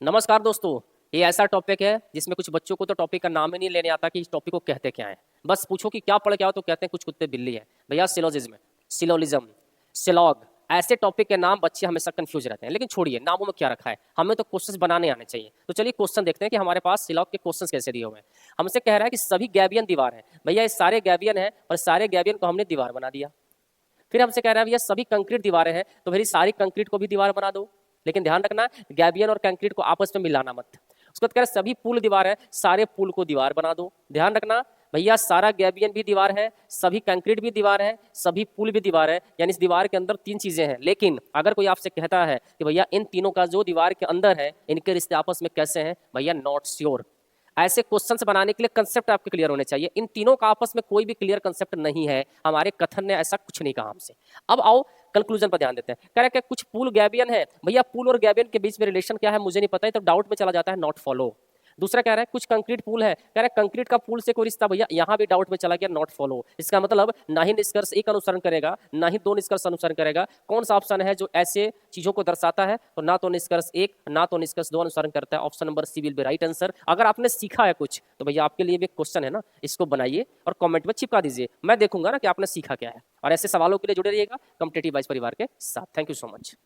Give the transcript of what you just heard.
नमस्कार दोस्तों। ये ऐसा टॉपिक है जिसमें कुछ बच्चों को तो टॉपिक का नाम ही नहीं लेने आता कि इस टॉपिक को कहते क्या है। बस पूछो कि क्या पढ़ के आओ तो कहते हैं कुछ कुत्ते बिल्ली है। भैया सिलोजिज्म, सिलोलिज्म, सिलॉग, ऐसे टॉपिक के नाम बच्चे हमेशा कंफ्यूज रहते हैं। लेकिन छोड़िए नामों में क्या रखा है, हमें तो क्वेश्चंस बनाने आने चाहिए। तो चलिए क्वेश्चन देखते हैं कि हमारे पास सिलॉग के क्वेश्चंस कैसे दिए हुए हैं। हमसे कह रहा है कि सभी गैबियन दीवार है। भैया ये सारे गैबियन है और सारे गैबियन को हमने दीवार बना दिया। फिर हमसे कह रहा है भैया सभी कंक्रीट दीवारें हैं, तो मेरी सारी कंक्रीट को भी दीवार बना दो। लेकिन ध्यान रखना गैबियन और कंक्रीट को आपस में मिलाना मत। उसके बाद कह रहे सभी पुल दीवार है, सारे पुल को दीवार बना दो। ध्यान रखना भैया सारा गैबियन भी दीवार है, सभी कंक्रीट भी दीवार है, सभी पुल भी दीवार है। यानी इस दीवार के अंदर तीन चीजें हैं। लेकिन अगर कोई आपसे कहता है कि भैया इन तीनों का जो दीवार के अंदर है इनके रिश्ते आपस में कैसे हैं, भैया नॉट श्योर। ऐसे क्वेश्चंस बनाने के लिए कंसेप्ट आपके क्लियर होने चाहिए। इन तीनों का आपस में कोई भी क्लियर कंसेप्ट नहीं है। हमारे कथन ने ऐसा कुछ नहीं कहा हमसे। अब आओ कंक्लूजन पर ध्यान देते हैं। कह रहे हैं कि कुछ पूल गैबियन है। भैया पूल और गैबियन के बीच में रिलेशन क्या है मुझे नहीं पता है, तो डाउट में चला जाता है, नॉट फॉलो। दूसरा कह रहा है कुछ कंक्रीट पूल है। कह रहा है कंक्रीट का पूल से कोई रिश्ता, भैया यहां भी डाउट में चला गया, नॉट फॉलो। इसका मतलब ना ही निष्कर्ष एक अनुसरण करेगा, ना ही दो निष्कर्ष अनुसरण करेगा। कौन सा ऑप्शन है जो ऐसे चीजों को दर्शाता है? तो ना तो निष्कर्ष एक ना तो निष्कर्ष दो अनुसरण करता है। Option number C will be right answer. अगर आपने सीखा है कुछ तो भैया आपके लिए भी एक क्वेश्चन है ना, इसको बनाइए और कमेंट में चिपका दीजिए। मैं देखूंगा ना कि आपने सीखा क्या है। और ऐसे सवालों के लिए जुड़े रहिएगा कॉम्पिटिटिव वाइज परिवार के साथ। Thank you so much.